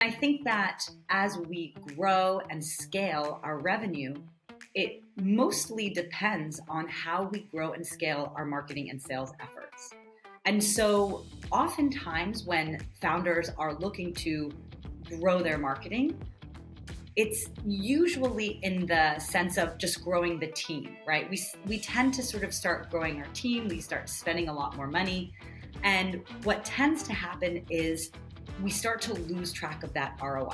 I think that as we grow and scale our revenue, it mostly depends on how we grow and scale our marketing and sales efforts. And so oftentimes when founders are looking to grow their marketing, it's usually in the sense of just growing the team, right? We tend to sort of start growing our team, we start spending a lot more money. And what tends to happen is we start to lose track of that ROI.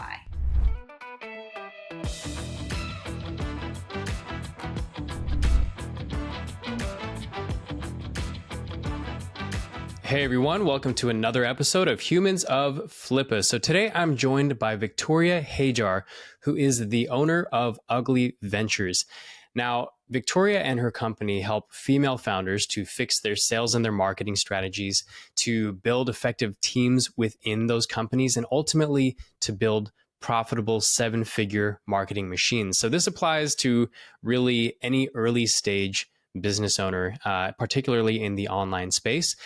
Hey everyone, welcome to another episode of Humans of Flippa. So today I'm joined by Victoria Hajjar, who is the owner of Ugli Ventures. Now, Victoria and her company help female founders to fix their sales and their marketing strategies, to build effective teams within those companies, and ultimately to build profitable seven-figure marketing machines. So this applies to really any early stage business owner, particularly in the online space.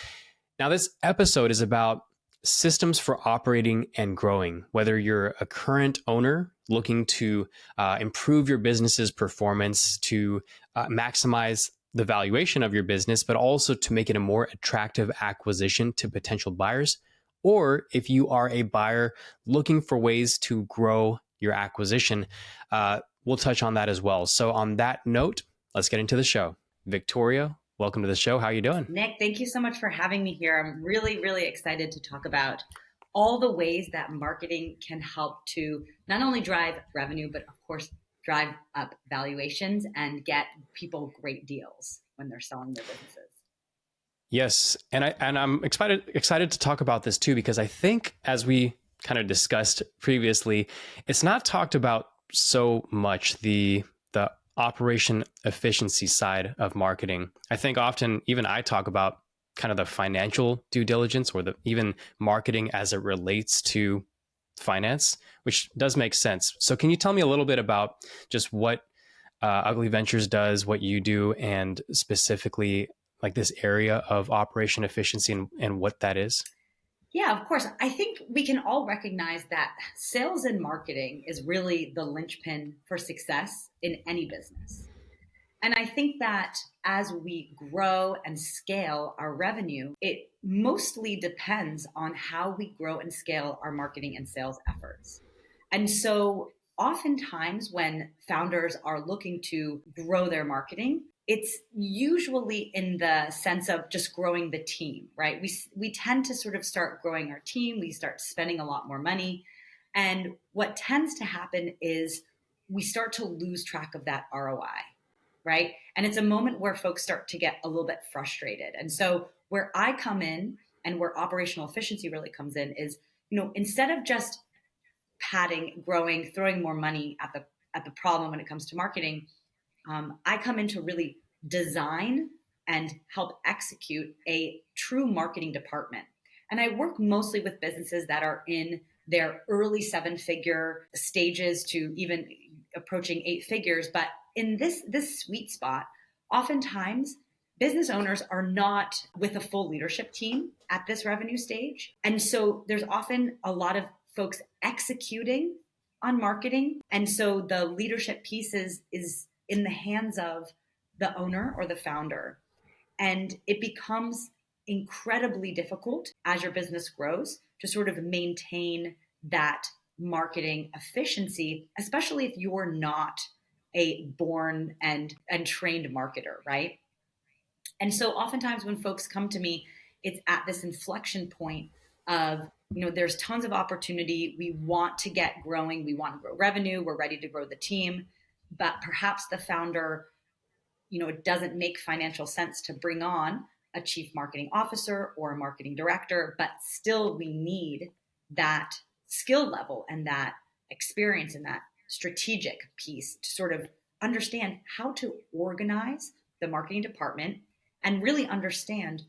Now, this episode is about systems for operating and growing, whether you're a current owner looking to improve your business's performance, to maximize the valuation of your business, but also to make it a more attractive acquisition to potential buyers, or if you are a buyer looking for ways to grow your acquisition, we'll touch on that as well. So on that note, let's get into the show. Victoria, welcome to the show. How are you doing? Nick, thank you so much for having me here. I'm really, really excited to talk about all the ways that marketing can help to not only drive revenue, but of course, drive up valuations and get people great deals when they're selling their businesses. Yes, and I'm excited to talk about this too, because I think as we kind of discussed previously, it's not talked about so much, the operation efficiency side of marketing. I think often even I talk about kind of the financial due diligence or the even marketing as it relates to finance, which does make sense. So can you tell me a little bit about just what Ugli Ventures does, what you do, and specifically like this area of operation efficiency and what that is? Yeah, of course. I think we can all recognize that sales and marketing is really the linchpin for success in any business. And I think that as we grow and scale our revenue, it mostly depends on how we grow and scale our marketing and sales efforts. And so oftentimes when founders are looking to grow their marketing, it's usually in the sense of just growing the team, right? We tend to sort of start growing our team, we start spending a lot more money. And what tends to happen is we start to lose track of that ROI, right? And it's a moment where folks start to get a little bit frustrated. And so where I come in and where operational efficiency really comes in is, instead of just padding, growing, throwing more money at the problem when it comes to marketing, I come in to really design and help execute a true marketing department. And I work mostly with businesses that are in their early seven-figure stages to even approaching eight figures. But in this sweet spot, oftentimes business owners are not with a full leadership team at this revenue stage. And so there's often a lot of folks executing on marketing. And so the leadership piece is in the hands of the owner or the founder. And it becomes incredibly difficult as your business grows to sort of maintain that marketing efficiency, especially if you're not a born and trained marketer, right? And so oftentimes when folks come to me, it's at this inflection point of, there's tons of opportunity. We want to get growing. We want to grow revenue. We're ready to grow the team. But perhaps the founder, it doesn't make financial sense to bring on a chief marketing officer or a marketing director, but still we need that skill level and that experience and that strategic piece to sort of understand how to organize the marketing department and really understand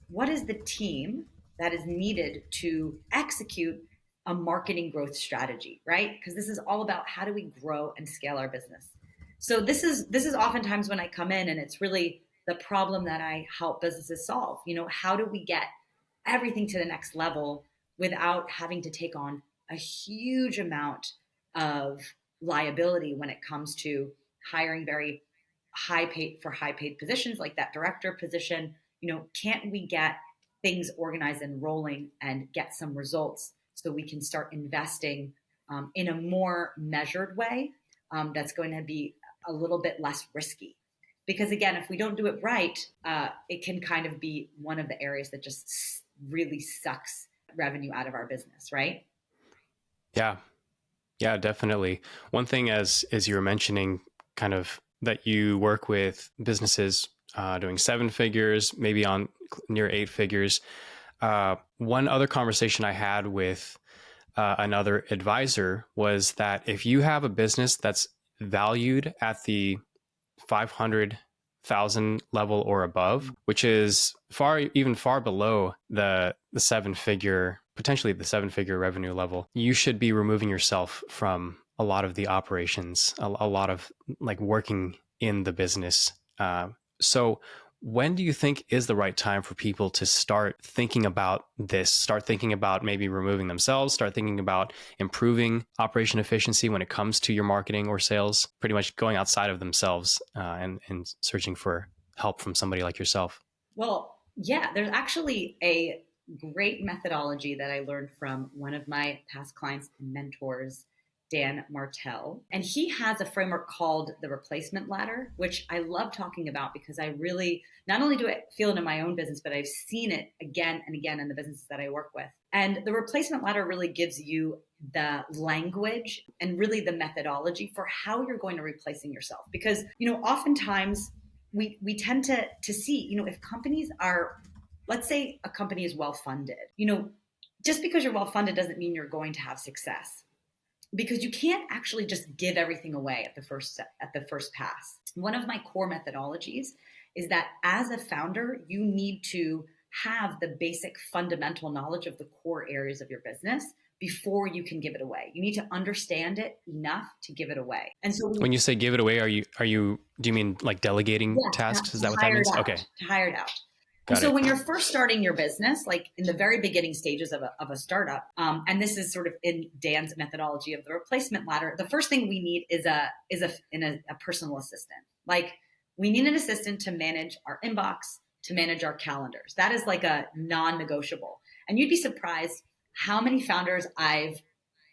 what is the team that is needed to execute a marketing growth strategy, right? Because this is all about how do we grow and scale our business. So this is oftentimes when I come in, and it's really the problem that I help businesses solve. How do we get everything to the next level without having to take on a huge amount of liability when it comes to hiring very high paid positions like that director position. Can't we get things organized and rolling and get some results so we can start investing in a more measured way that's going to be a little bit less risky? Because again, if we don't do it right, it can kind of be one of the areas that just really sucks revenue out of our business, right? Yeah. Yeah, definitely. One thing, as you were mentioning, kind of that you work with businesses doing 7 figures, maybe on near 8 figures. One other conversation I had with another advisor was that if you have a business that's valued at the 500,000 level or above, which is even far below the 7-figure, potentially the 7-figure revenue level, you should be removing yourself from a lot of the operations, a lot of like working in the business. So when do you think is the right time for people to start thinking about this, start thinking about maybe removing themselves, start thinking about improving operation efficiency when it comes to your marketing or sales, pretty much going outside of themselves and searching for help from somebody like yourself? Well, yeah, there's actually a great methodology that I learned from one of my past clients and mentors, Dan Martell. And he has a framework called the replacement ladder, which I love talking about because I really, not only do I feel it in my own business, but I've seen it again and again in the businesses that I work with. And the replacement ladder really gives you the language and really the methodology for how you're going to replacing yourself. Because, oftentimes we tend to see, if companies are, let's say a company is well funded, just because you're well funded doesn't mean you're going to have success, because you can't actually just give everything away at the first pass. One of my core methodologies is that as a founder, you need to have the basic fundamental knowledge of the core areas of your business before you can give it away. You need to understand it enough to give it away. And so when you say give it away, do you mean like delegating tasks? Is that what that means? Okay. To hire it out. And so when you're first starting your business, like in the very beginning stages of a startup, and this is sort of in Dan's methodology of the replacement ladder, the first thing we need is a personal assistant. Like we need an assistant to manage our inbox, to manage our calendars. That is like a non-negotiable. And you'd be surprised how many founders I've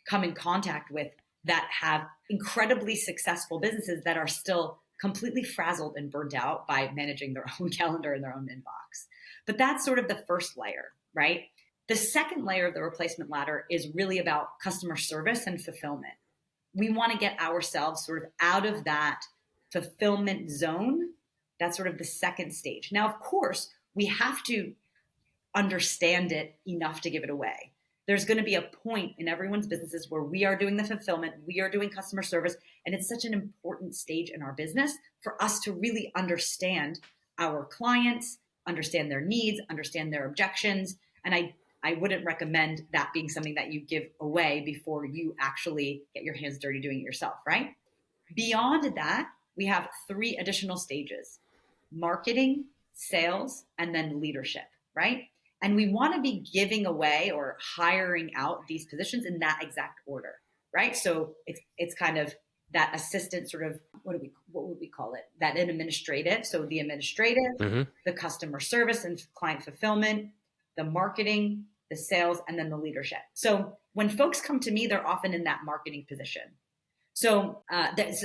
come in contact with that have incredibly successful businesses that are still completely frazzled and burnt out by managing their own calendar and their own inbox. But that's sort of the first layer, right? The second layer of the replacement ladder is really about customer service and fulfillment. We want to get ourselves sort of out of that fulfillment zone. That's sort of the second stage. Now, of course, we have to understand it enough to give it away. There's going to be a point in everyone's businesses where we are doing the fulfillment, we are doing customer service, and it's such an important stage in our business for us to really understand our clients, understand their needs, understand their objections. And I wouldn't recommend that being something that you give away before you actually get your hands dirty doing it yourself, right? Beyond that, we have 3 additional stages: marketing, sales, and then leadership, right? And we want to be giving away or hiring out these positions in that exact order, right? So it's kind of that assistant sort of, what would we call it? That administrative. So the administrative, the customer service and client fulfillment, the marketing, the sales, and then the leadership. So when folks come to me, they're often in that marketing position. So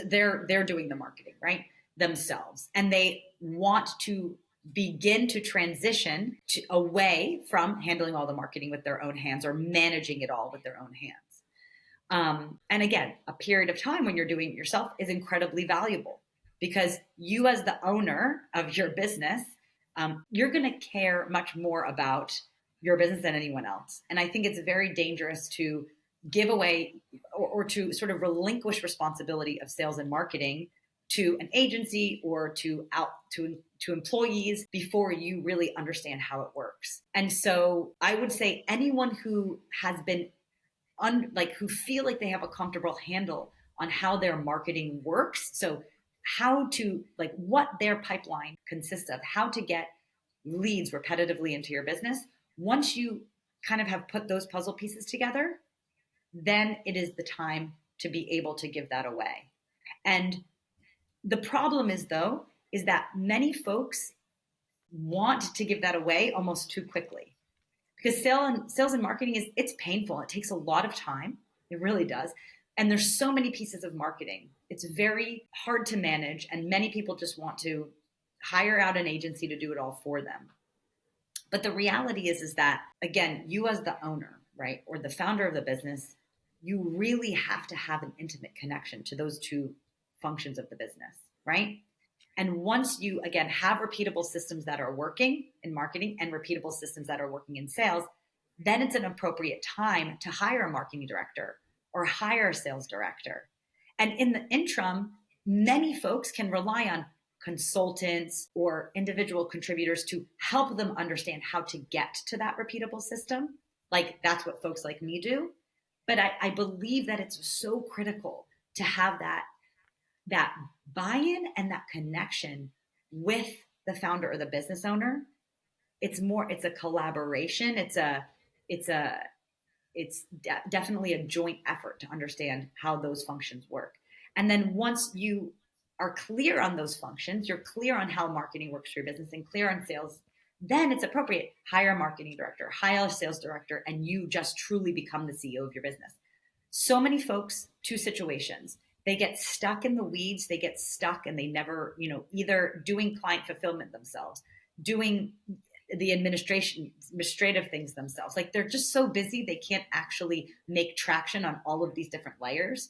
they're doing the marketing, right, themselves, and they want to begin to transition away from handling all the marketing with their own hands or managing it all with their own hands. And again, a period of time when you're doing it yourself is incredibly valuable because you as the owner of your business, you're going to care much more about your business than anyone else. And I think it's very dangerous to give away or to sort of relinquish responsibility of sales and marketing to an agency or to employees before you really understand how it works. And so I would say anyone who has been who feel like they have a comfortable handle on how their marketing works. So how to what their pipeline consists of, how to get leads repetitively into your business. Once you kind of have put those puzzle pieces together, then it is the time to be able to give that away. And the problem is, though, is that many folks want to give that away almost too quickly, because sales and marketing it's painful. It takes a lot of time. It really does. And there's so many pieces of marketing. It's very hard to manage. And many people just want to hire out an agency to do it all for them. But the reality is that, again, you as the owner, right, or the founder of the business, you really have to have an intimate connection to those two functions of the business, right? And once you, again, have repeatable systems that are working in marketing and repeatable systems that are working in sales, then it's an appropriate time to hire a marketing director or hire a sales director. And in the interim, many folks can rely on consultants or individual contributors to help them understand how to get to that repeatable system. Like, that's what folks like me do. But I believe that it's so critical to have that buy-in and that connection with the founder or the business owner. It's a collaboration. It's definitely a joint effort to understand how those functions work. And then once you are clear on those functions, you're clear on how marketing works for your business and clear on sales, then it's appropriate. Hire a marketing director, hire a sales director, and you just truly become the CEO of your business. So many folks, two situations. They get stuck in the weeds. They get stuck and they never, either doing client fulfillment themselves, doing the administrative things themselves. Like, they're just so busy, they can't actually make traction on all of these different layers.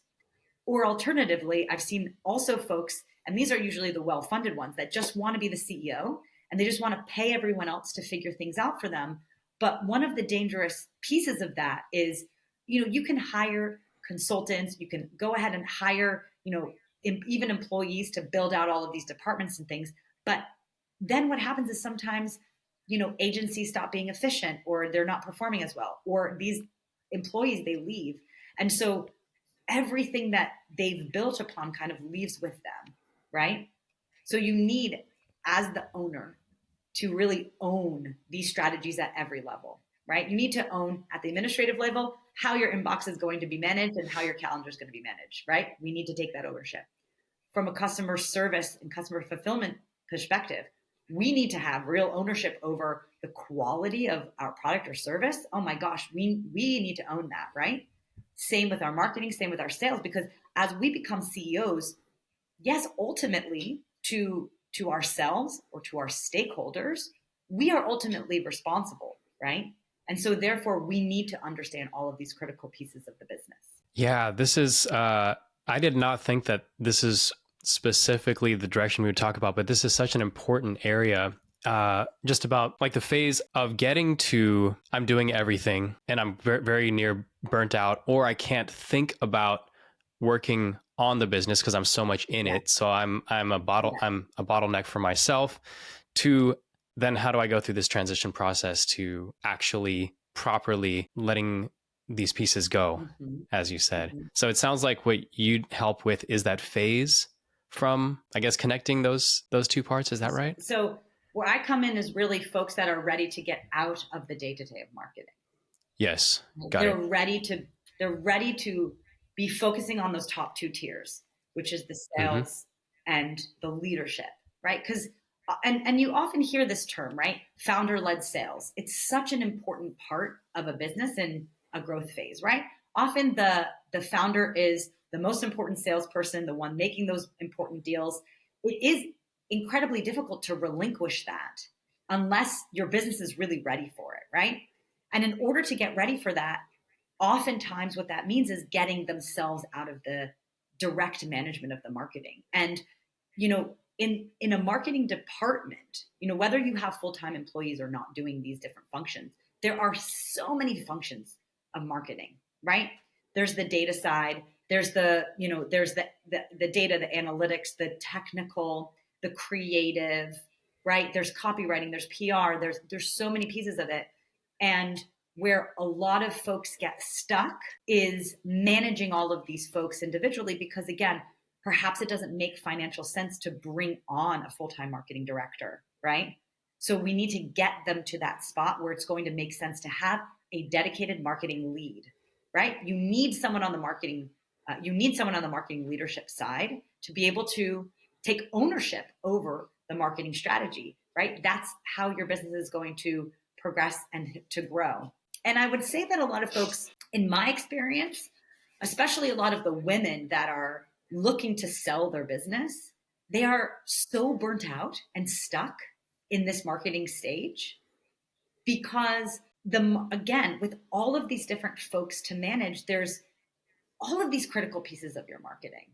Or alternatively, I've seen also folks, and these are usually the well-funded ones, that just want to be the CEO and they just want to pay everyone else to figure things out for them. But one of the dangerous pieces of that is, you can hire consultants, you can go ahead and hire, even employees to build out all of these departments and things. But then what happens is sometimes, agencies stop being efficient, or they're not performing as well, or these employees, they leave. And so everything that they've built upon kind of leaves with them, right? So you need, as the owner, to really own these strategies at every level, right? You need to own at the administrative level how your inbox is going to be managed and how your calendar is going to be managed, right? We need to take that ownership. From a customer service and customer fulfillment perspective, we need to have real ownership over the quality of our product or service. Oh my gosh, we need to own that, right? Same with our marketing, same with our sales, because as we become CEOs, yes, ultimately to ourselves or to our stakeholders, we are ultimately responsible, right? And so therefore we need to understand all of these critical pieces of the business. Yeah, this is, I did not think that this is specifically the direction we would talk about, but this is such an important area. Just about like the phase of getting to, I'm doing everything and I'm very, very near burnt out, or I can't think about working on the business because I'm so much in it. So I'm a bottleneck for myself. To then how do I go through this transition process to actually properly letting these pieces go, as you said. So it sounds like what you'd help with is that phase from, I guess, connecting those two parts. Is that right? So where I come in is really folks that are ready to get out of the day-to-day of marketing. Yes, They're ready to be focusing on those top two tiers, which is the sales and the leadership, right? Because and you often hear this term, right? Founder-led sales. It's such an important part of a business in a growth phase, right? Often the founder is the most important salesperson, the one making those important deals. It is incredibly difficult to relinquish that unless your business is really ready for it, right? And in order to get ready for that, oftentimes what that means is getting themselves out of the direct management of the marketing. And, in a marketing department, whether you have full-time employees or not doing these different functions, there are so many functions of marketing, right? There's the data side, there's the data, the analytics, the technical, the creative, right? There's copywriting, there's PR, there's so many pieces of it. And where a lot of folks get stuck is managing all of these folks individually, because again, perhaps it doesn't make financial sense to bring on a full-time marketing director, right? So we need to get them to that spot where it's going to make sense to have a dedicated marketing lead, right? You need someone on the marketing leadership side to be able to take ownership over the marketing strategy, right? That's how your business is going to progress and to grow. And I would say that a lot of folks, in my experience, especially a lot of the women that are looking to sell their business, they are so burnt out and stuck in this marketing stage because again, with all of these different folks to manage, there's all of these critical pieces of your marketing,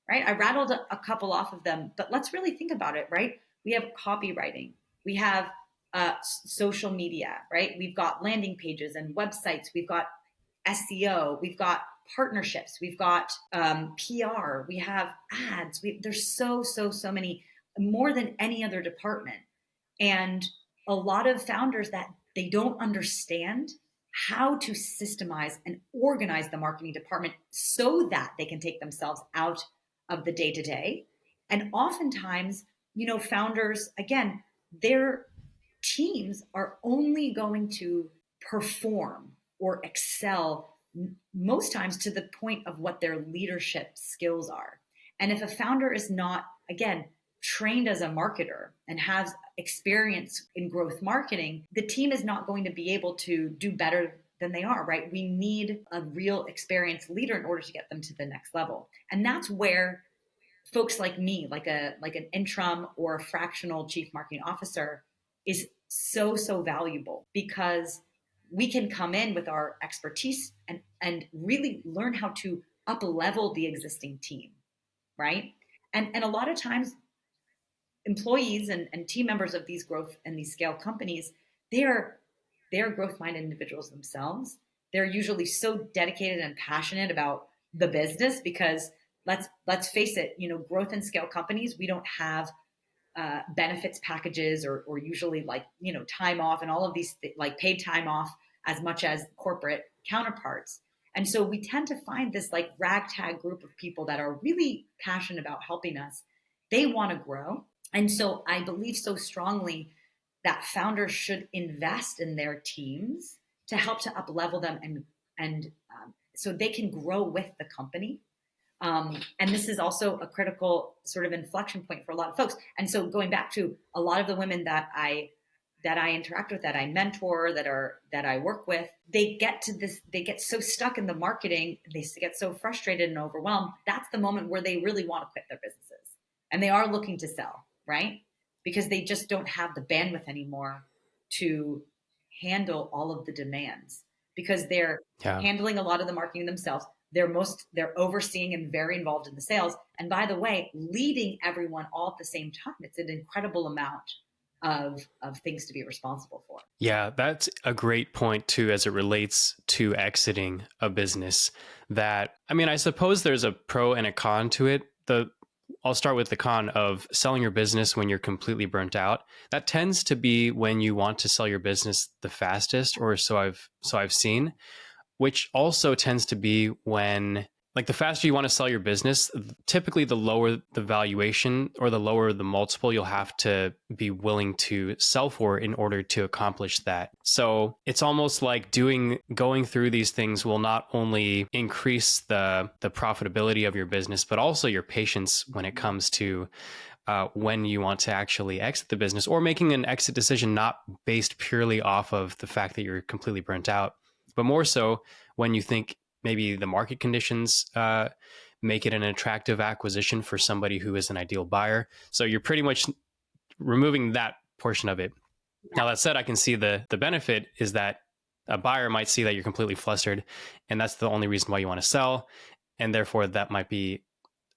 right? I rattled a couple off of them, but let's really think about it, right? We have copywriting, we have social media, right? We've got landing pages and websites, we've got SEO, we've got partnerships, we've got PR, we have ads. There's so many, more than any other department. And a lot of founders that they don't understand how to systemize and organize the marketing department so that they can take themselves out of the day-to-day. And oftentimes, founders, again, their teams are only going to perform or excel most times to the point of what their leadership skills are. And if a founder is not, again, trained as a marketer and has experience in growth marketing, the team is not going to be able to do better than they are, right? We need a real experienced leader in order to get them to the next level. And that's where folks like me, like an interim or a fractional chief marketing officer, is so valuable, because we can come in with our expertise and really learn how to up level the existing team, right? And a lot of times employees and team members of these growth and these scale companies, they're growth minded individuals themselves. They're usually so dedicated and passionate about the business because let's face it, growth and scale companies, we don't have benefits packages or usually time off and all of these like paid time off as much as corporate counterparts. And so we tend to find this like ragtag group of people that are really passionate about helping us. They want to grow. And so I believe so strongly that founders should invest in their teams to help to up level them and so they can grow with the company. And this is also a critical sort of inflection point for a lot of folks. And so going back to a lot of the women that I interact with, that I mentor, that I work with, they get so stuck in the marketing, they get so frustrated and overwhelmed. That's the moment where they really want to quit their businesses. And they are looking to sell, right? Because they just don't have the bandwidth anymore to handle all of the demands, because they're handling a lot of the marketing themselves. They're overseeing and very involved in the sales. And by the way, leading everyone all at the same time. It's an incredible amount of things to be responsible for. Yeah, that's a great point too, as it relates to exiting a business. I suppose there's a pro and a con to it. I'll start with the con of selling your business when you're completely burnt out. That tends to be when you want to sell your business the fastest, or so I've seen, which also tends to be when, like, the faster you want to sell your business, typically the lower the valuation or the lower the multiple you'll have to be willing to sell for in order to accomplish that. So it's almost like going through these things will not only increase the profitability of your business, but also your patience when it comes to when you want to actually exit the business, or making an exit decision not based purely off of the fact that you're completely burnt out, but more so when you think maybe the market conditions make it an attractive acquisition for somebody who is an ideal buyer. So you're pretty much removing that portion of it. Now, that said, I can see the benefit is that a buyer might see that you're completely flustered, and that's the only reason why you want to sell. And therefore, that might be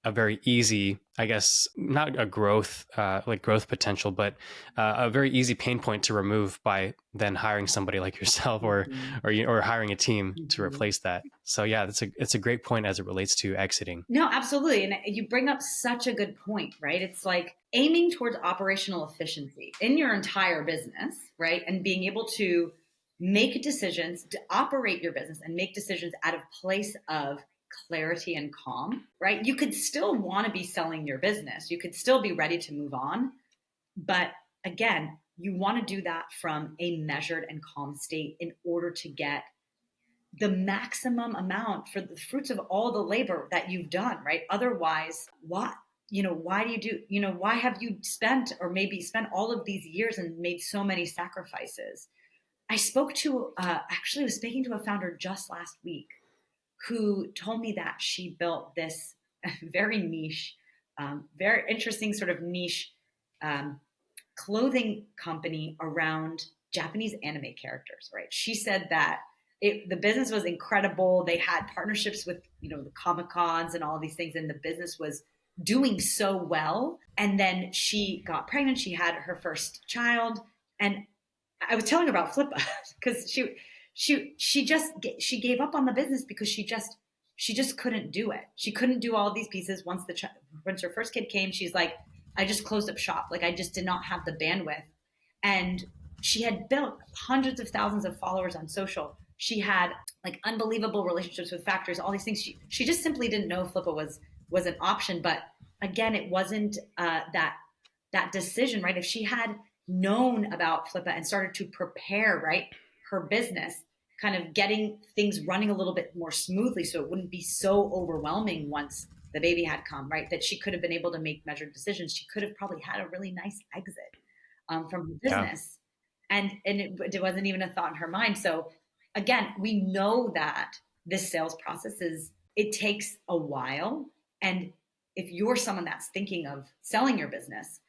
a very easy, I guess, not a growth potential, but a very easy pain point to remove by then hiring somebody like yourself or hiring a team to replace that. So yeah, it's a great point as it relates to exiting. No, absolutely. And you bring up such a good point, right? It's like aiming towards operational efficiency in your entire business, right? And being able to make decisions to operate your business and make decisions out of place of clarity and calm, right? You could still want to be selling your business. You could still be ready to move on. But again, you want to do that from a measured and calm state in order to get the maximum amount for the fruits of all the labor that you've done, right? Otherwise, why do you do, why have you spent or maybe spent all of these years and made so many sacrifices? I actually was speaking to a founder just last week who told me that she built this very niche, very interesting sort of niche clothing company around Japanese anime characters, right? She said that the business was incredible. They had partnerships with, the Comic Cons and all these things, and the business was doing so well. And then she got pregnant. She had her first child, and I was telling her about Flippa because she gave up on the business because she just couldn't do it. She couldn't do all of these pieces. Once her first kid came, she's like, I just closed up shop. Like I just did not have the bandwidth. And she had built hundreds of thousands of followers on social. She had like unbelievable relationships with factories, all these things. She just simply didn't know Flippa was an option. But again, it wasn't that decision, right? If she had known about Flippa and started to prepare, right, her business, kind of getting things running a little bit more smoothly so it wouldn't be so overwhelming once the baby had come, right, that she could have been able to make measured decisions. She could have probably had a really nice exit from the business. Yeah. And it wasn't even a thought in her mind. So again, we know that this sales process it takes a while. And if you're someone that's thinking of selling your business,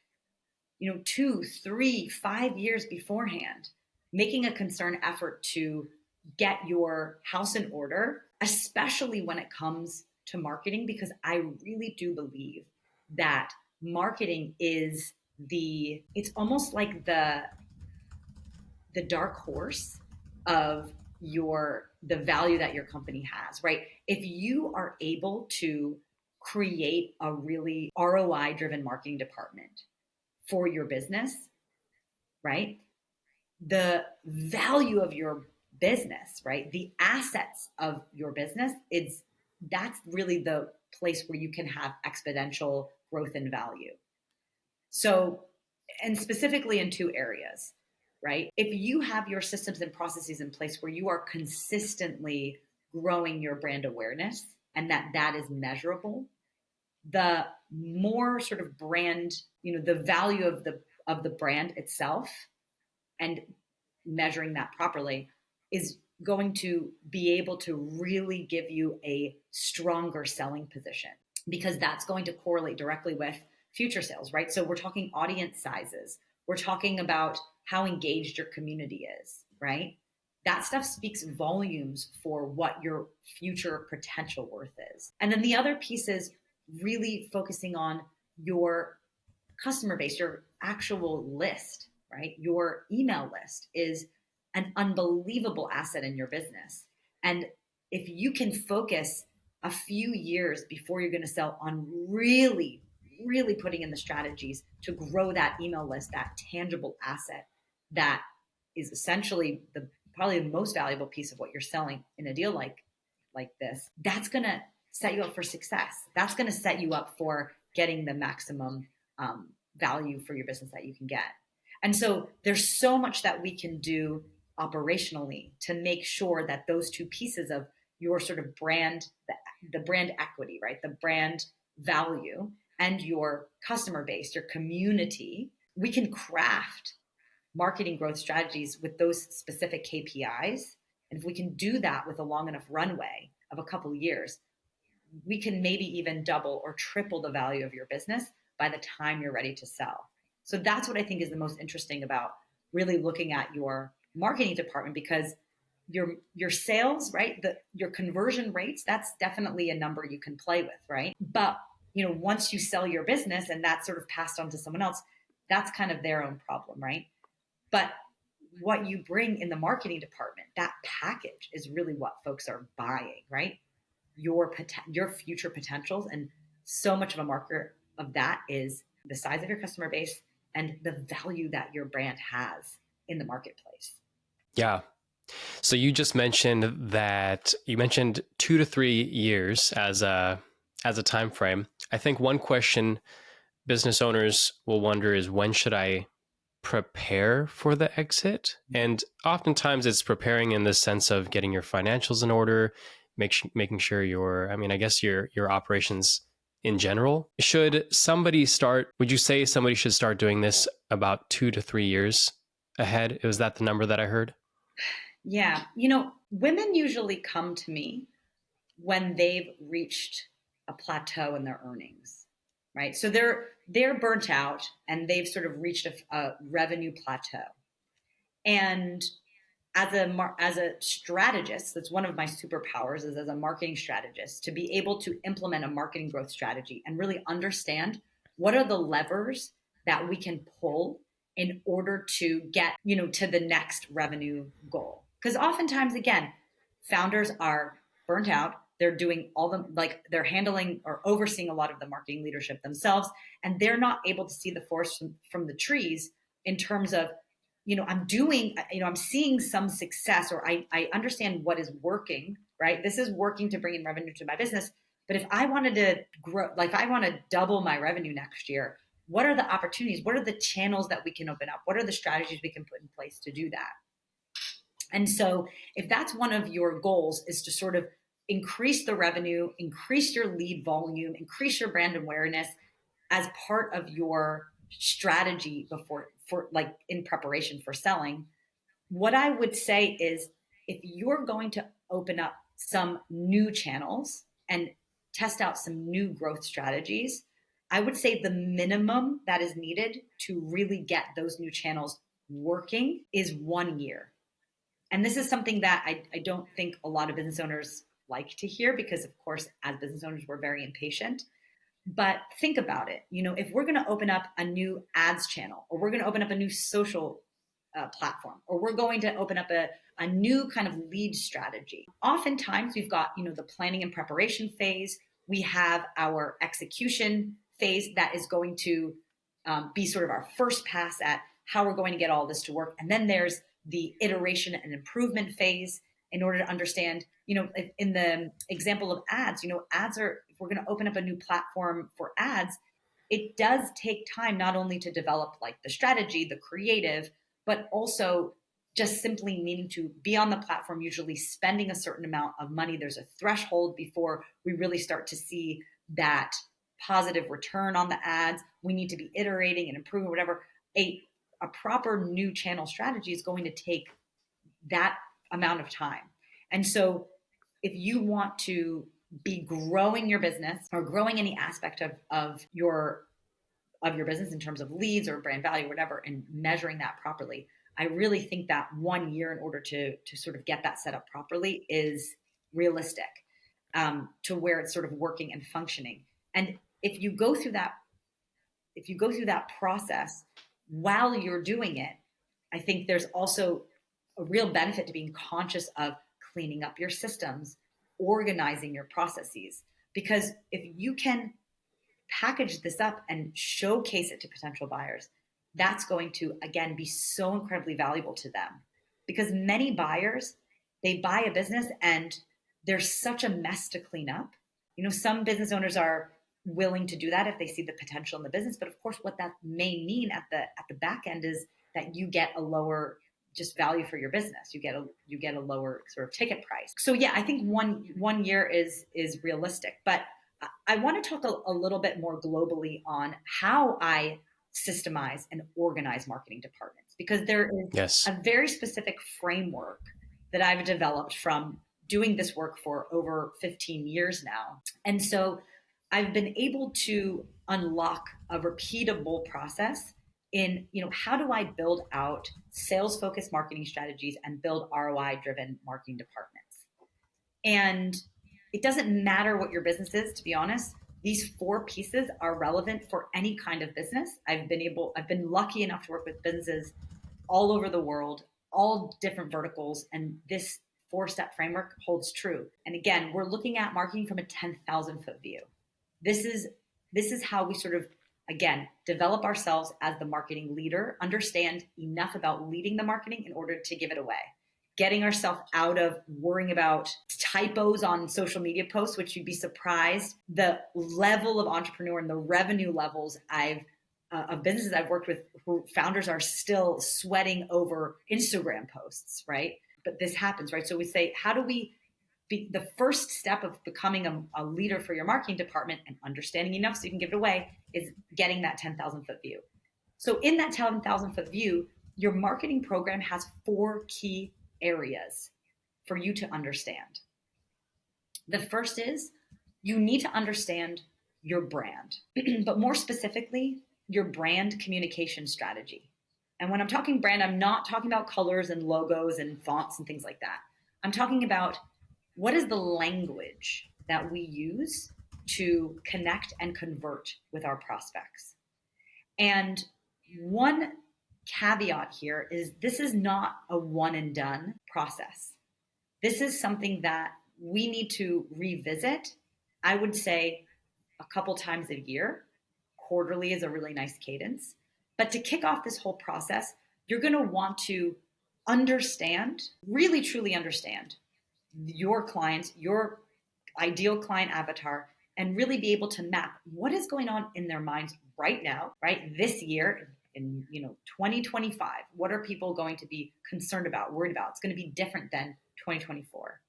2, 3, 5 years beforehand, making a concerted effort to get your house in order, especially when it comes to marketing, because I really do believe that marketing is it's almost like the dark horse of the value that your company has, right? If you are able to create a really ROI-driven marketing department for your business, right? The value of your business, right? The assets of your business, that's really the place where you can have exponential growth and value. So, and specifically in 2 areas, right? If you have your systems and processes in place where you are consistently growing your brand awareness and that is measurable, the more sort of brand, the value of the brand itself and measuring that properly is going to be able to really give you a stronger selling position, because that's going to correlate directly with future sales, right? So we're talking audience sizes. We're talking about how engaged your community is, right? That stuff speaks volumes for what your future potential worth is. And then the other piece is really focusing on your customer base, your actual list, right? Your email list is an unbelievable asset in your business. And if you can focus a few years before you're going to sell on really, really putting in the strategies to grow that email list, that tangible asset that is essentially probably the most valuable piece of what you're selling in a deal like this, that's going to set you up for success. That's going to set you up for getting the maximum value for your business that you can get. And so there's so much that we can do operationally to make sure that those 2 pieces of your sort of brand, the brand equity, right? The brand value and your customer base, your community, we can craft marketing growth strategies with those specific KPIs. And if we can do that with a long enough runway of a couple of years, we can maybe even double or triple the value of your business by the time you're ready to sell. So that's what I think is the most interesting about really looking at your marketing department, because your sales, right? Your conversion rates, that's definitely a number you can play with, right? But once you sell your business and that's sort of passed on to someone else, that's kind of their own problem, right? But what you bring in the marketing department, that package is really what folks are buying, right? Your future potentials, and so much of a marker of that is the size of your customer base and the value that your brand has in the marketplace. Yeah. So you just mentioned 2 to 3 years as a time frame. I think one question business owners will wonder is, when should I prepare for the exit? And oftentimes it's preparing in the sense of getting your financials in order, making sure your operations in general. Would you say somebody should start doing this about 2 to 3 years ahead? Was that the number that I heard? Yeah. Women usually come to me when they've reached a plateau in their earnings, right? So they're burnt out and they've sort of reached a revenue plateau. And as a strategist, that's one of my superpowers, is as a marketing strategist, to be able to implement a marketing growth strategy and really understand what are the levers that we can pull in order to get, to the next revenue goal. Because oftentimes, again, founders are burnt out. They're doing they're handling or overseeing a lot of the marketing leadership themselves, and they're not able to see the forest from the trees in terms of, I'm seeing some success, or I understand what is working, right? This is working to bring in revenue to my business. But if I wanted to grow, if I want to double my revenue next year, what are the opportunities? What are the channels that we can open up? What are the strategies we can put in place to do that? And so if that's one of your goals, is to sort of increase the revenue, increase your lead volume, increase your brand awareness as part of your strategy in preparation for selling, what I would say is, if you're going to open up some new channels and test out some new growth strategies, I would say the minimum that is needed to really get those new channels working is 1 year. And this is something that I don't think a lot of business owners like to hear, because of course, as business owners, we're very impatient. But think about it. If we're going to open up a new ads channel, or we're going to open up a new social platform, or we're going to open up a new kind of lead strategy, oftentimes we've got, the planning and preparation phase. We have our execution phase that is going to be sort of our first pass at how we're going to get all this to work. And then there's the iteration and improvement phase, in order to understand, in the example of ads, ads are, if we're going to open up a new platform for ads, it does take time, not only to develop the strategy, the creative, but also just simply needing to be on the platform, usually spending a certain amount of money. There's a threshold before we really start to see that positive return on the ads. We need to be iterating and improving, whatever. A proper new channel strategy is going to take that amount of time. And so if you want to be growing your business, or growing any aspect of your business in terms of leads or brand value, whatever, and measuring that properly, I really think that 1 year in order to sort of get that set up properly is realistic, to where it's sort of working and functioning. And if you go through that process while you're doing it, I think there's also a real benefit to being conscious of cleaning up your systems, organizing your processes. Because if you can package this up and showcase it to potential buyers, that's going to, again, be so incredibly valuable to them. Because many buyers, they buy a business and there's such a mess to clean up. Some business owners are willing to do that if they see the potential in the business. But of course, what that may mean at the back end is that you get a lower just value for your business. You get a lower sort of ticket price. So yeah, I think one year is realistic. But I want to talk a little bit more globally on how I systemize and organize marketing departments, because there is a very specific framework that I've developed from doing this work for over 15 years now. And so I've been able to unlock a repeatable process in, how do I build out sales-focused marketing strategies and build ROI-driven marketing departments? And it doesn't matter what your business is, to be honest. These 4 pieces are relevant for any kind of business. I've been lucky enough to work with businesses all over the world, all different verticals, and this 4-step framework holds true. And again, we're looking at marketing from a 10,000 foot view. This is how we sort of, again, develop ourselves as the marketing leader, understand enough about leading the marketing in order to give it away. Getting ourselves out of worrying about typos on social media posts, which you'd be surprised the level of entrepreneur and the revenue levels I've of businesses I've worked with who founders are still sweating over Instagram posts, right? But this happens, right? So we say, how do we be the first step of becoming a leader for your marketing department and understanding enough so you can give it away is getting that 10,000 foot view. So in that 10,000 foot view, your marketing program has 4 key areas for you to understand. The first is you need to understand your brand, but more specifically, your brand communication strategy. And when I'm talking brand, I'm not talking about colors and logos and fonts and things like that. I'm talking about what is the language that we use to connect and convert with our prospects. And one caveat here is this is not a one and done process. This is something that we need to revisit, I would say a couple times a year. Quarterly is a really nice cadence. But to kick off this whole process, you're going to want to understand, really truly understand your client, your ideal client avatar, and really be able to map what is going on in their minds right now, right? This year in 2025, what are people going to be concerned about, worried about? It's going to be different than 2024.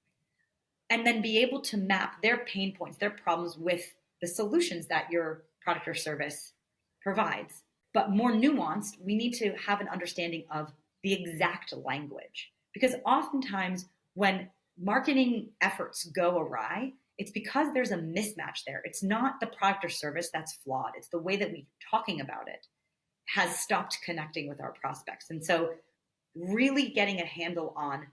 And then be able to map their pain points, their problems with the solutions that your product or service provides. But more nuanced, we need to have an understanding of the exact language. Because oftentimes when marketing efforts go awry, it's because there's a mismatch there. It's not the product or service that's flawed. It's the way that we're talking about it has stopped connecting with our prospects. And so really getting a handle on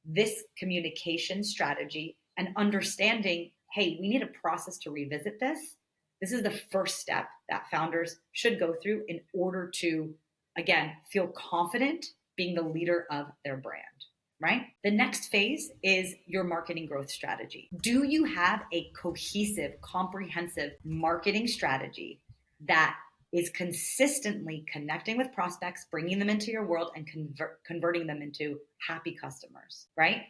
this communication strategy and understanding, hey, we need a process to revisit this. This is the first step that founders should go through in order to, again, feel confident being the leader of their brand, right? The next phase is your marketing growth strategy. Do you have a cohesive, comprehensive marketing strategy that is consistently connecting with prospects, bringing them into your world, and converting them into happy customers, right?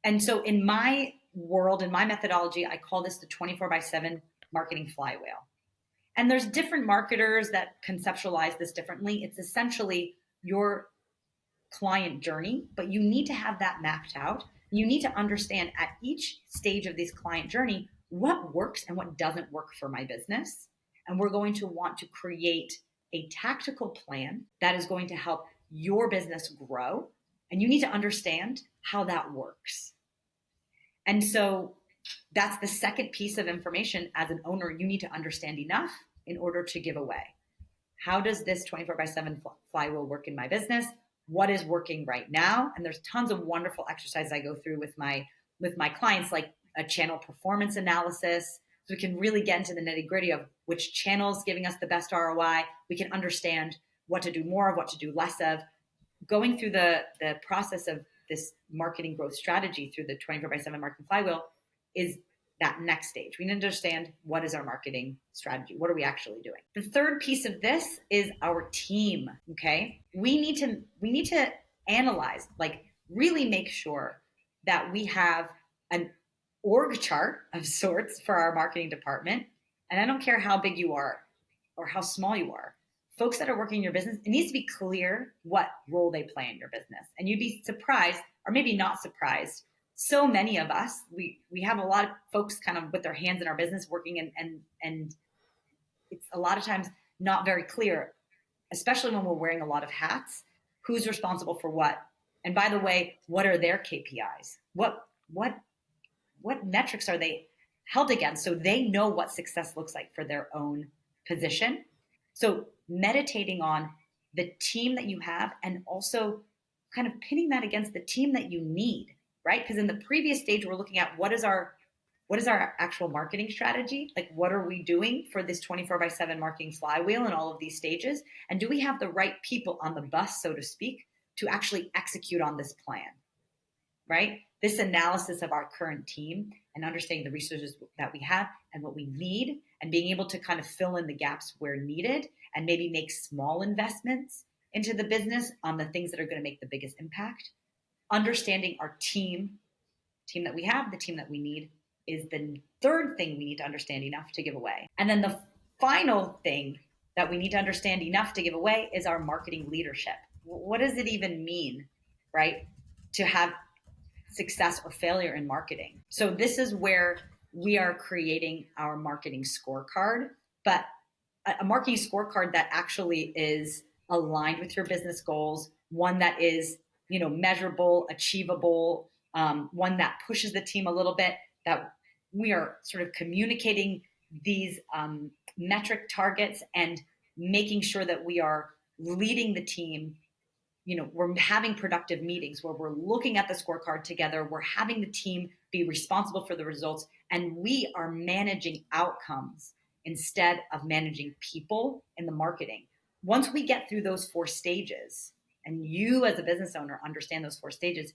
And so in my world, in my methodology, I call this the 24/7 marketing flywheel. And there's different marketers that conceptualize this differently. It's essentially your client journey, but you need to have that mapped out. You need to understand at each stage of this client journey what works and what doesn't work for my business. And we're going to want to create a tactical plan that is going to help your business grow. And you need to understand how that works. And so that's the second piece of information as an owner you need to understand enough in order to give away. How does this 24/7 flywheel work in my business? What is working right now? And there's tons of wonderful exercises I go through with my clients, like a channel performance analysis. So we can really get into the nitty gritty of which channels giving us the best ROI. We can understand what to do more of, what to do less of. Going through the process of this marketing growth strategy through the 24/7 marketing flywheel is that next stage. We need to understand what is our marketing strategy? What are we actually doing? The third piece of this is our team, okay? We need to analyze, like really make sure that we have an org chart of sorts for our marketing department. And I don't care how big you are or how small you are. Folks that are working in your business, it needs to be clear what role they play in your business. And you'd be surprised, or maybe not surprised, so many of us, we have a lot of folks kind of with their hands in our business working and it's a lot of times not very clear, especially when we're wearing a lot of hats, who's responsible for what. And by the way, what are their KPIs? What metrics are they held against so they know what success looks like for their own position? So meditating on the team that you have and also kind of pinning that against the team that you need. Right? Because in the previous stage, we're looking at what is our actual marketing strategy? Like, what are we doing for this 24/7 marketing flywheel and all of these stages? And do we have the right people on the bus, so to speak, to actually execute on this plan? Right? This analysis of our current team and understanding the resources that we have and what we need and being able to kind of fill in the gaps where needed and maybe make small investments into the business on the things that are going to make the biggest impact. Understanding our team that we have, the team that we need is the third thing we need to understand enough to give away. And then the final thing that we need to understand enough to give away is our marketing leadership. What does it even mean, right, to have success or failure in marketing? So this is where we are creating our marketing scorecard, but a marketing scorecard that actually is aligned with your business goals, one that is, measurable, achievable, one that pushes the team a little bit, that we are sort of communicating these metric targets and making sure that we are leading the team. We're having productive meetings where we're looking at the scorecard together. We're having the team be responsible for the results, and we are managing outcomes instead of managing people in the marketing. Once we get through those 4 stages, and you as a business owner understand those 4 stages,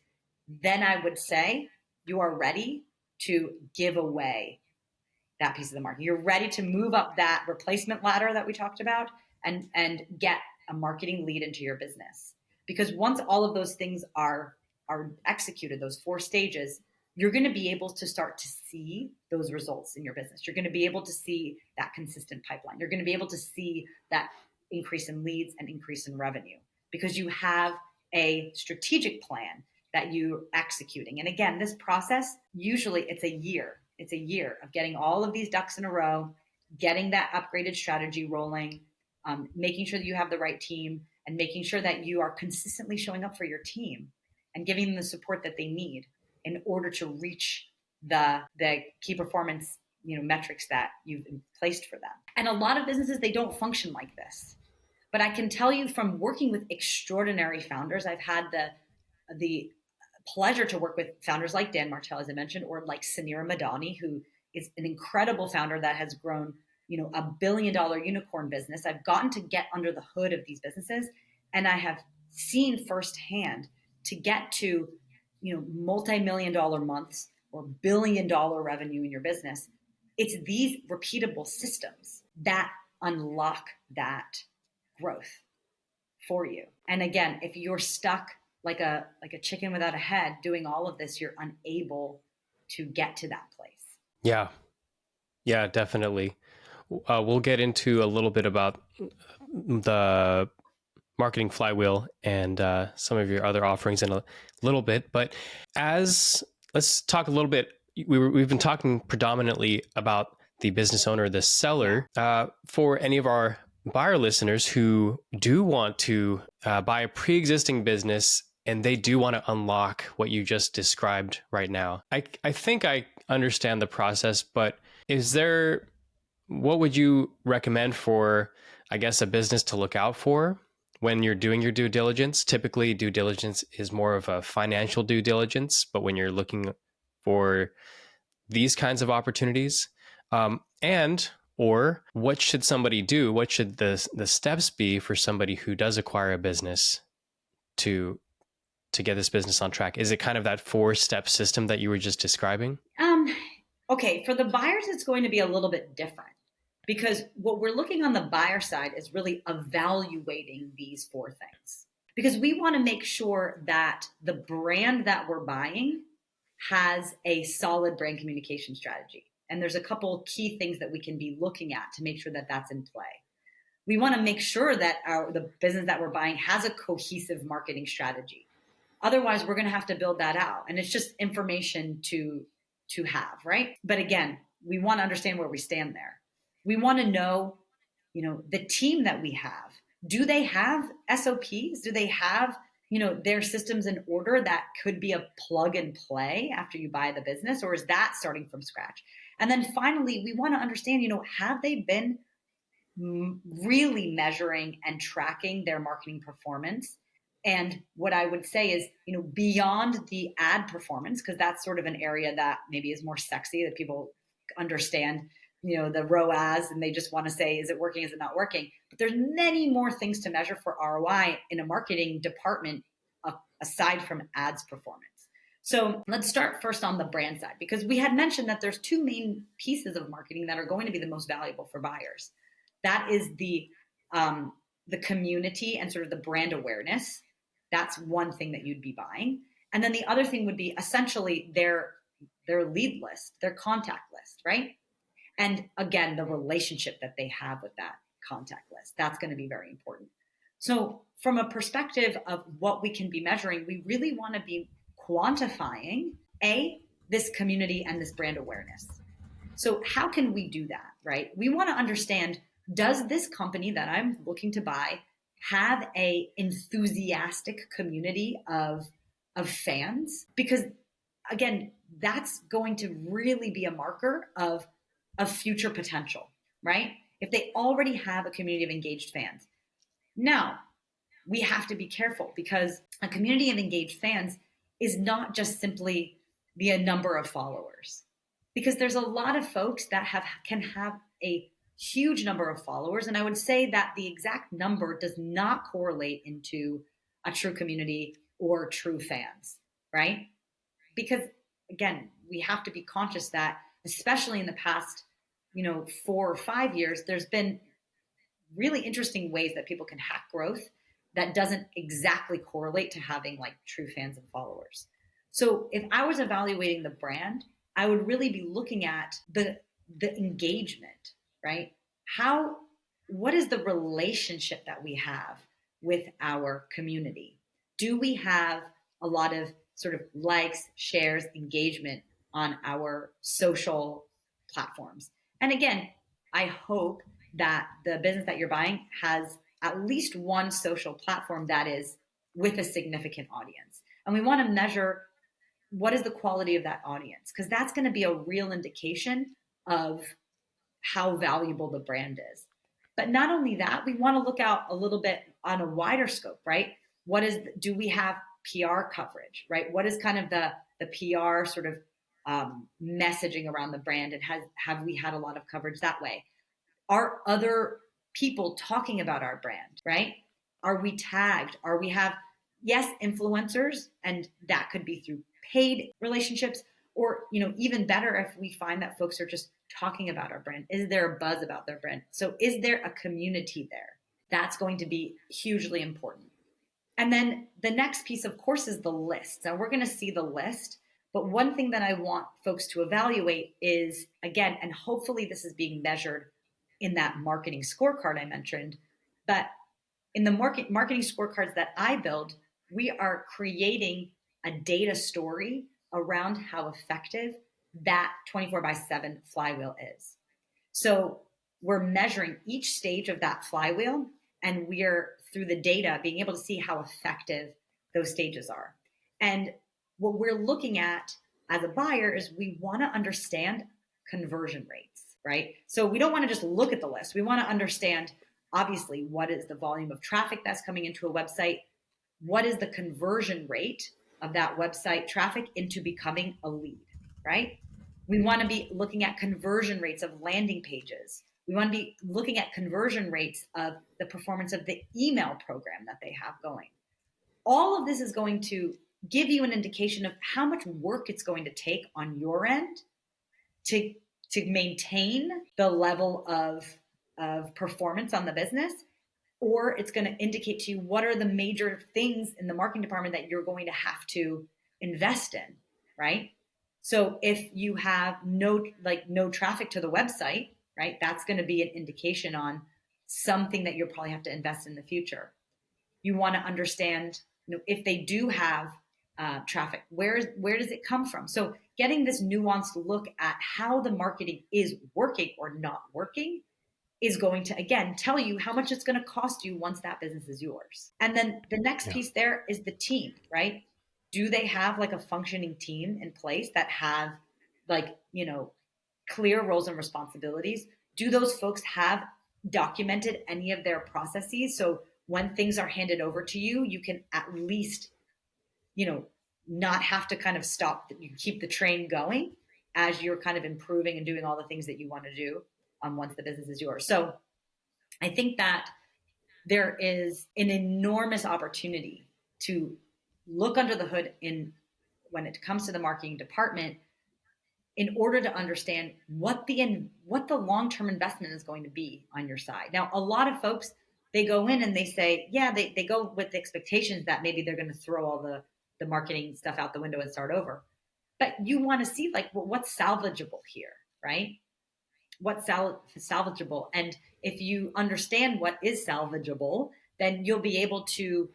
then I would say you are ready to give away that piece of the market. You're ready to move up that replacement ladder that we talked about and get a marketing lead into your business. Because once all of those things are executed, those 4 stages, you're going to be able to start to see those results in your business. You're going to be able to see that consistent pipeline. You're going to be able to see that increase in leads and increase in revenue because you have a strategic plan that you're executing. And again, this process, usually it's a year. It's a year of getting all of these ducks in a row, getting that upgraded strategy rolling, making sure that you have the right team, and making sure that you are consistently showing up for your team and giving them the support that they need in order to reach the key performance metrics that you've placed for them. And a lot of businesses, they don't function like this. But I can tell you from working with extraordinary founders, I've had the pleasure to work with founders like Dan Martell, as I mentioned, or like Samira Madani, who is an incredible founder that has grown a $1 billion unicorn business. I've gotten to get under the hood of these businesses, and I have seen firsthand to get to, multi-million-dollar months or billion-dollar revenue in your business. It's these repeatable systems that unlock that growth for you. And again, if you're stuck like a chicken without a head doing all of this, you're unable to get to that place. Yeah, definitely. We'll get into a little bit about the Marketing Flywheel and some of your other offerings in a little bit. But let's talk a little bit. We've been talking predominantly about the business owner, the seller. For any of our buyer listeners who do want to buy a pre-existing business and they do want to unlock what you just described right now, I think I understand the process, but what would you recommend for, I guess, a business to look out for when you're doing your due diligence? Typically, due diligence is more of a financial due diligence, but when you're looking for these kinds of opportunities, or what should somebody do? What should the steps be for somebody who does acquire a business to get this business on track? Is it kind of that 4-step system that you were just describing? Okay, for the buyers, it's going to be a little bit different. Because what we're looking on the buyer side is really evaluating these 4 things. Because we want to make sure that the brand that we're buying has a solid brand communication strategy. And there's a couple key things that we can be looking at to make sure that that's in play. We want to make sure that the business that we're buying has a cohesive marketing strategy. Otherwise, we're going to have to build that out. And it's just information to have, right? But again, we want to understand where we stand there. We want to know, the team that we have. Do they have SOPs? Do they have, their systems in order that could be a plug and play after you buy the business? Or is that starting from scratch? And then finally, we want to understand, have they been really measuring and tracking their marketing performance? And what I would say is, beyond the ad performance, because that's sort of an area that maybe is more sexy, that people understand, the ROAS, and they just want to say, is it working? Is it not working? But there's many more things to measure for ROI in a marketing department aside from ads performance. So let's start first on the brand side, because we had mentioned that there's 2 main pieces of marketing that are going to be the most valuable for buyers. That is the community and sort of the brand awareness. That's one thing that you'd be buying. And then the other thing would be essentially their lead list, their contact list, right? And again, the relationship that they have with that contact list. That's going to be very important. So from a perspective of what we can be measuring, we really want to be quantifying this community and this brand awareness. So how can we do that, right? We want to understand, does this company that I'm looking to buy have a enthusiastic community of fans? Because again, that's going to really be a marker of future potential, right? If they already have a community of engaged fans. Now, we have to be careful because a community of engaged fans is not just simply the number of followers. Because there's a lot of folks that can have a huge number of followers. And I would say that the exact number does not correlate into a true community or true fans, right? Because again, we have to be conscious that, especially in the past, 4 or 5 years, there's been really interesting ways that people can hack growth that doesn't exactly correlate to having like true fans and followers. So if I was evaluating the brand, I would really be looking at the engagement, right? What is the relationship that we have with our community? Do we have a lot of sort of likes, shares, engagement on our social platforms? And again, I hope that the business that you're buying has at least one social platform that is with a significant audience. And we want to measure what is the quality of that audience, because that's going to be a real indication of how valuable the brand is. But not only that, we want to look out a little bit on a wider scope, right? Do we have PR coverage, right? What is kind of the PR sort of messaging around the brand, and have we had a lot of coverage that way? Are other people talking about our brand, right? Are we tagged? Yes, influencers, and that could be through paid relationships, or even better if we find that folks are just talking about our brand. Is there a buzz about their brand? So is there a community there? That's going to be hugely important. And then the next piece, of course, is the list. Now we're going to see the list, but one thing that I want folks to evaluate is, again, and hopefully this is being measured in that marketing scorecard I mentioned, but in the marketing scorecards that I build, we are creating a data story around how effective that 24/7 flywheel is. So we're measuring each stage of that flywheel, and we're, through the data, being able to see how effective those stages are. And what we're looking at as a buyer is we want to understand conversion rates, right? So we don't want to just look at the list. We want to understand, obviously, what is the volume of traffic that's coming into a website? What is the conversion rate of that website traffic into becoming a lead, right? We want to be looking at conversion rates of landing pages. We want to be looking at conversion rates of the performance of the email program that they have going. All of this is going to give you an indication of how much work it's going to take on your end to maintain the level of performance on the business, or it's going to indicate to you what are the major things in the marketing department that you're going to have to invest in, right? So if you have no traffic to the website, right, that's going to be an indication on something that you'll probably have to invest in the future. You want to understand, if they do have traffic, where does it come from? So getting this nuanced look at how the marketing is working or not working is going to, again, tell you how much it's going to cost you once that business is yours. And then the next piece there is the team, right? Do they have like a functioning team in place that have clear roles and responsibilities? Do those folks have documented any of their processes? So when things are handed over to you, you can at least, not have to kind of stop, you keep the train going as you're kind of improving and doing all the things that you want to do once the business is yours. So I think that there is an enormous opportunity to look under the hood when it comes to the marketing department, in order to understand what the long-term investment is going to be on your side. Now, a lot of folks, they go in and they say, they go with the expectations that maybe they're going to throw all the marketing stuff out the window and start over. But you want to see what's salvageable here, right? what's salvageable. And if you understand what is salvageable, then you'll be able to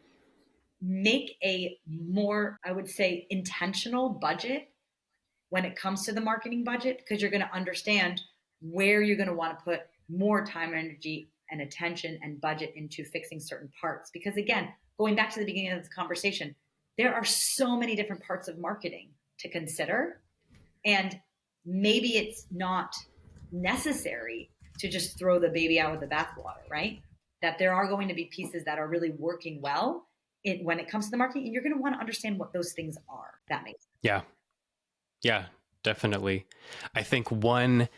make a more, I would say, intentional budget when it comes to the marketing budget, because you're going to understand where you're going to want to put more time, energy, and attention and budget into fixing certain parts. Because again, going back to the beginning of this conversation, there are so many different parts of marketing to consider. And maybe it's not necessary to just throw the baby out with the bathwater, right? That there are going to be pieces that are really working well when it comes to the marketing, and you're going to want to understand what those things are. If that makes sense. Yeah. Yeah, definitely. I think one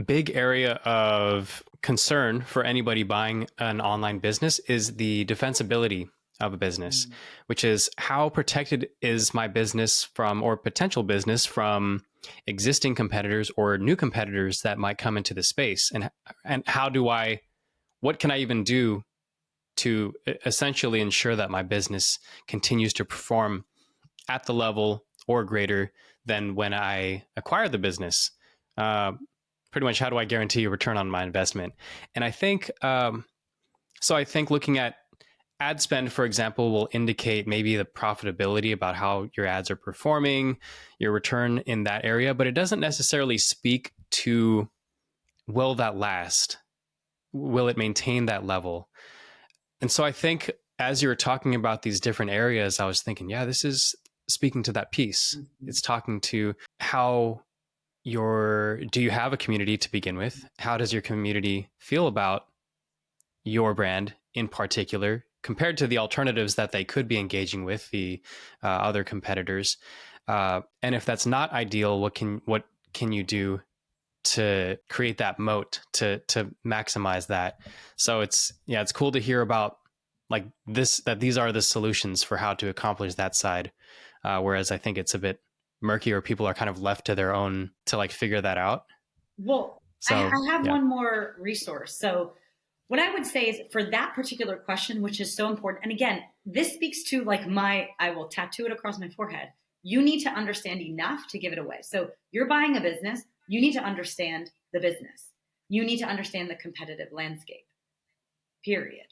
big area of concern for anybody buying an online business is the defensibility of a business, which is how protected is my business from, or potential business from, existing competitors or new competitors that might come into the space, and what can I even do to essentially ensure that my business continues to perform at the level or greater than when I acquired the business. Pretty much, how do I guarantee a return on my investment? And I think, I think looking at ad spend, for example, will indicate maybe the profitability about how your ads are performing, your return in that area, but it doesn't necessarily speak to, will that last? Will it maintain that level? And so I think as you were talking about these different areas, I was thinking, yeah, this is speaking to that piece. It's talking to how do you have a community to begin with? How does your community feel about your brand in particular compared to the alternatives that they could be engaging with, the other competitors? And if that's not ideal, what can you do to create that moat to maximize that? So it's cool to hear about like this, that these are the solutions for how to accomplish that side. Whereas I think it's a bit murky, or people are kind of left to their own to like figure that out. Well, so, I have one more resource. So what I would say is, for that particular question, which is so important, and again, this speaks to like I will tattoo it across my forehead. You need to understand enough to give it away. So you're buying a business, you need to understand the business. You need to understand the competitive landscape, period.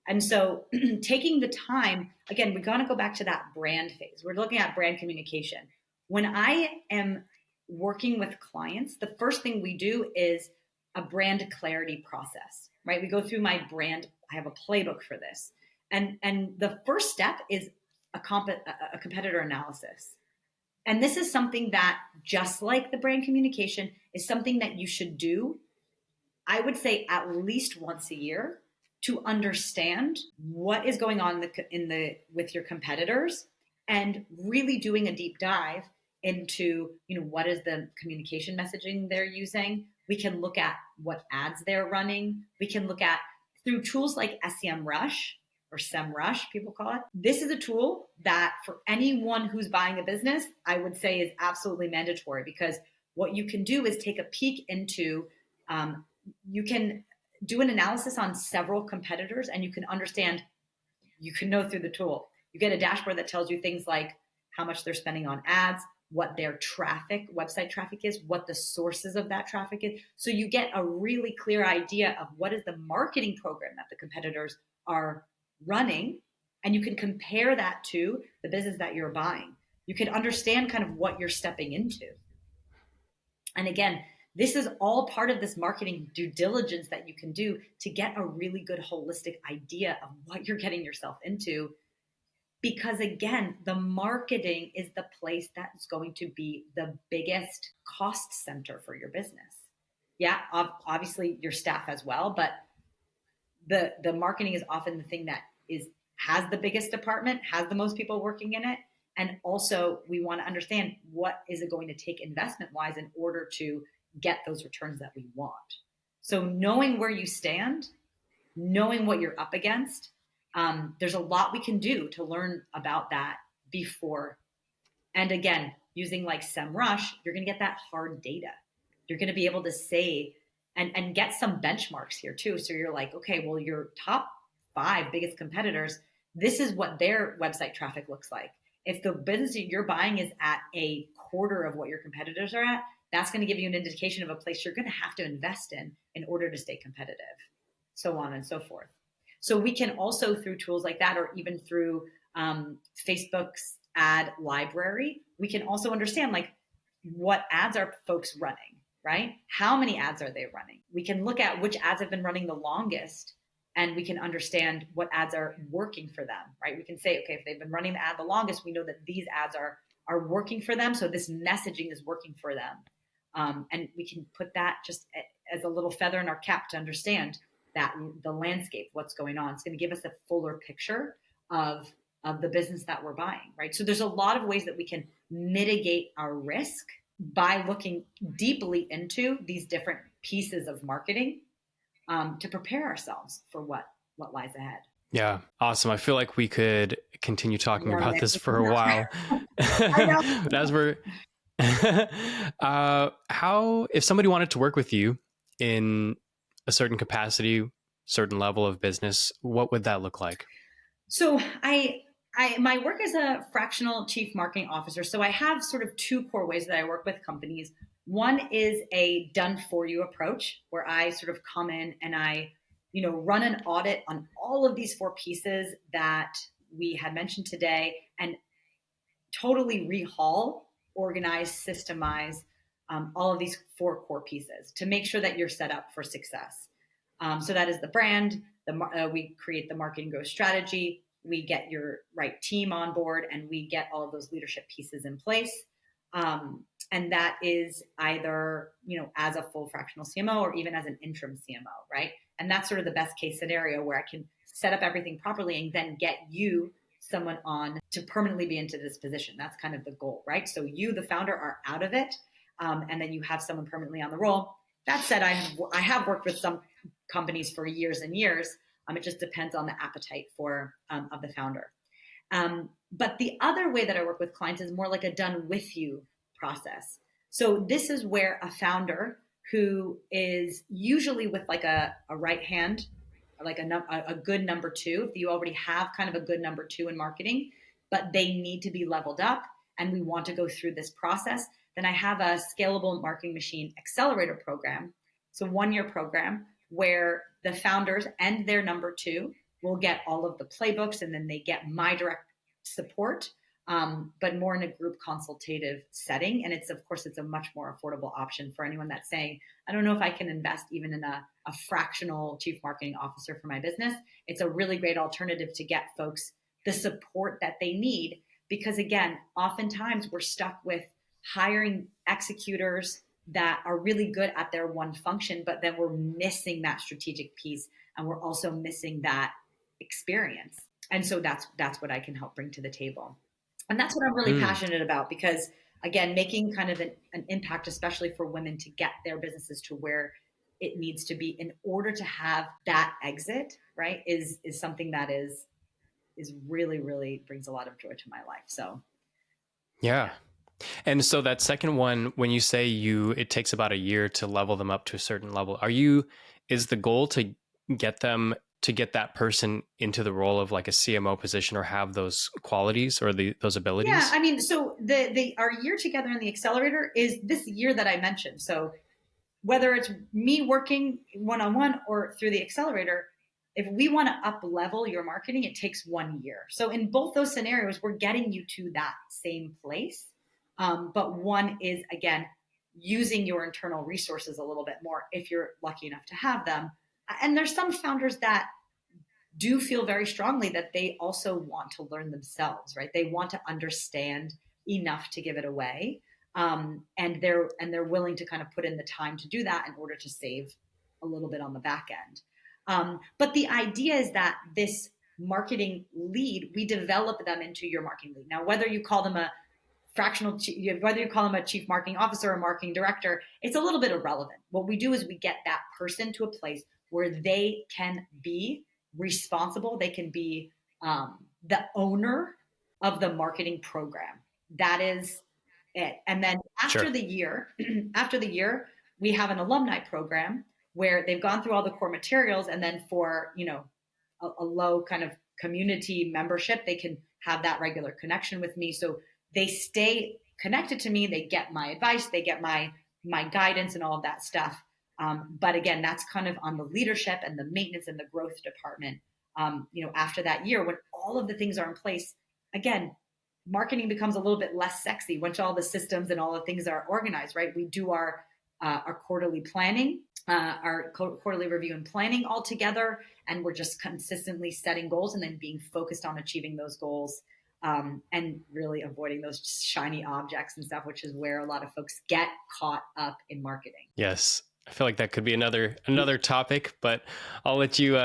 And so taking the time, again, we're going to go back to that brand phase. We're looking at brand communication. When I am working with clients, the first thing we do is a brand clarity process, right? We go through my brand. I have a playbook for this. And the first step is a competitor analysis. And this is something that, just like the brand communication, is something that you should do, I would say, at least once a year, to understand what is going on with your competitors, and really doing a deep dive into, what is the communication messaging they're using. We can look at what ads they're running. We can look at, through tools like SEMrush, or SEMrush, people call it. This is a tool that for anyone who's buying a business, I would say is absolutely mandatory, because what you can do is take a peek into, you can do an analysis on several competitors, and you can understand, you can know through the tool. You get a dashboard that tells you things like how much they're spending on ads, what their website traffic is, what the sources of that traffic is. So you get a really clear idea of what is the marketing program that the competitors are running, and you can compare that to the business that you're buying. You can understand kind of what you're stepping into. And again, this is all part of this marketing due diligence that you can do to get a really good holistic idea of what you're getting yourself into. Because again, the marketing is the place that's going to be the biggest cost center for your business. Yeah, obviously your staff as well, but the marketing is often the thing that has the biggest department, has the most people working in it. And also we want to understand, what is it going to take investment wise in order to get those returns that we want. So knowing where you stand, knowing what you're up against, there's a lot we can do to learn about that before. And again, using like SEMrush, you're going to get that hard data. You're going to be able to say and get some benchmarks here too. So you're like, okay, well, your top 5 biggest competitors, this is what their website traffic looks like. If the business that you're buying is at a quarter of what your competitors are at, that's going to give you an indication of a place you're going to have to invest in order to stay competitive, so on and so forth. So we can also, through tools like that, or even through Facebook's ad library, we can also understand like what ads are folks running, right? How many ads are they running? We can look at which ads have been running the longest, and we can understand what ads are working for them, right? We can say, okay, if they've been running the ad the longest, we know that these ads are working for them. So this messaging is working for them. And we can put that just as a little feather in our cap to understand that the landscape, what's going on. It's going to give us a fuller picture of the business that we're buying, right? So there's a lot of ways that we can mitigate our risk by looking deeply into these different pieces of marketing to prepare ourselves for what lies ahead. Yeah, awesome. I feel like we could continue talking about this for a while. But as we're how, if somebody wanted to work with you in a certain capacity, certain level of business, what would that look like? So my work as a fractional chief marketing officer. So I have sort of two core ways that I work with companies. One is a done for you approach, where I sort of come in and I, run an audit on all of these four pieces that we had mentioned today, and totally rehaul, organize, systemize all of these four core pieces to make sure that you're set up for success. So that is the brand, we create the marketing growth strategy, we get your right team on board, and we get all of those leadership pieces in place. And that is either, as a full fractional CMO or even as an interim CMO, right? And that's sort of the best case scenario where I can set up everything properly and then get you someone on to permanently be into this position. That's kind of the goal, right? So you, the founder, are out of it, and then you have someone permanently on the role. That said, I have worked with some companies for years and years. It just depends on the appetite of the founder. But the other way that I work with clients is more like a done with you process. So this is where a founder who is usually with like a right hand, like a good number two, if you already have kind of a good number two in marketing, but they need to be leveled up and we want to go through this process, then I have a scalable marketing machine accelerator program. So 1-year program where the founders and their number two will get all of the playbooks, and then they get my direct support, but more in a group consultative setting. And it's a much more affordable option for anyone that's saying, I don't know if I can invest even in a fractional chief marketing officer for my business. It's a really great alternative to get folks the support that they need. Because again, oftentimes we're stuck with hiring executors that are really good at their one function, but then we're missing that strategic piece, and we're also missing that experience. And so that's what I can help bring to the table. And that's what I'm really passionate about, because again, making kind of an impact, especially for women, to get their businesses to where it needs to be in order to have that exit, right, is something that is really, really brings a lot of joy to my life. So yeah. And so that second one, when you say it takes about a year to level them up to a certain level, is the goal to get that person into the role of like a CMO position or have those qualities or those abilities? Yeah, I mean, so our year together in the accelerator is this year that I mentioned. So whether it's me working one-on-one or through the accelerator, if we want to up level your marketing, it takes 1 year. So in both those scenarios, we're getting you to that same place. But one is, again, using your internal resources a little bit more if you're lucky enough to have them. And there's some founders that do feel very strongly that they also want to learn themselves, right? They want to understand enough to give it away. And they're willing to kind of put in the time to do that in order to save a little bit on the back end. But the idea is that this marketing lead, we develop them into your marketing lead. Now, whether you call them whether you call them a chief marketing officer or marketing director, it's a little bit irrelevant. What we do is we get that person to a place where they can be responsible. They can be the owner of the marketing program. That is it. And then after the year, we have an alumni program where they've gone through all the core materials, and then for a low kind of community membership, they can have that regular connection with me. So they stay connected to me. They get my advice. They get my my guidance and all of that stuff. But again, that's kind of on the leadership and the maintenance and the growth department. After that year, when all of the things are in place, again, marketing becomes a little bit less sexy once all the systems and all the things are organized, right? We do our quarterly planning, our quarterly review and planning all together, and we're just consistently setting goals and then being focused on achieving those goals, and really avoiding those shiny objects and stuff, which is where a lot of folks get caught up in marketing. Yes. I feel like that could be another topic, but I'll let you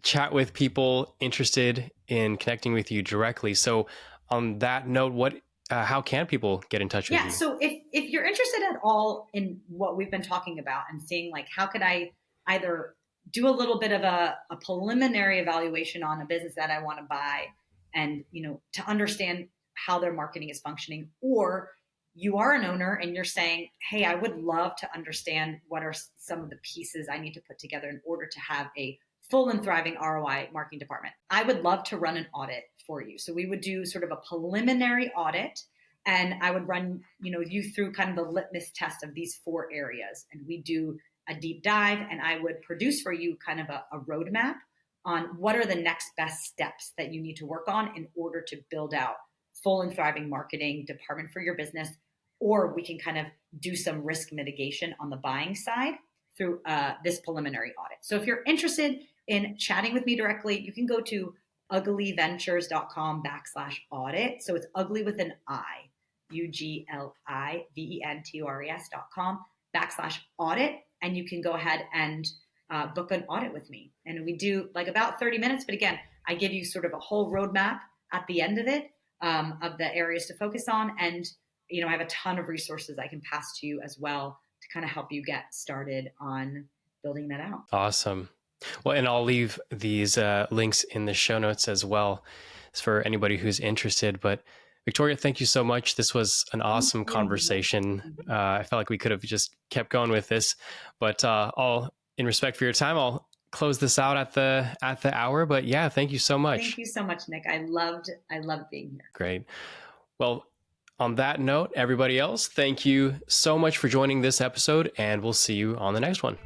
chat with people interested in connecting with you directly. So on that note, how can people get in touch with you? Yeah, so if you're interested at all in what we've been talking about and seeing like how could I either do a little bit of a preliminary evaluation on a business that I want to buy, and to understand how their marketing is functioning, or you are an owner and you're saying, hey, I would love to understand what are some of the pieces I need to put together in order to have a full and thriving ROI marketing department, I would love to run an audit for you. So we would do sort of a preliminary audit, and I would run you through kind of the litmus test of these 4 areas. And we do a deep dive, and I would produce for you kind of a roadmap on what are the next best steps that you need to work on in order to build out full and thriving marketing department for your business. Or we can kind of do some risk mitigation on the buying side through this preliminary audit. So if you're interested in chatting with me directly, you can go to ugliventures.com/audit. So it's ugly with an I, ugliventures.com/audit. And you can go ahead and book an audit with me. And we do like about 30 minutes. But again, I give you sort of a whole roadmap at the end of it, of the areas to focus on. And I have a ton of resources I can pass to you as well to kind of help you get started on building that out. Awesome. Well, and I'll leave these links in the show notes as well for anybody who's interested. But Victoria, thank you so much. This was an awesome conversation. I felt like we could have just kept going with this, but in respect for your time, I'll close this out at the hour. But yeah, thank you so much. Thank you so much, Nick. I loved being here. Great. Well, on that note, everybody else, thank you so much for joining this episode, and we'll see you on the next one.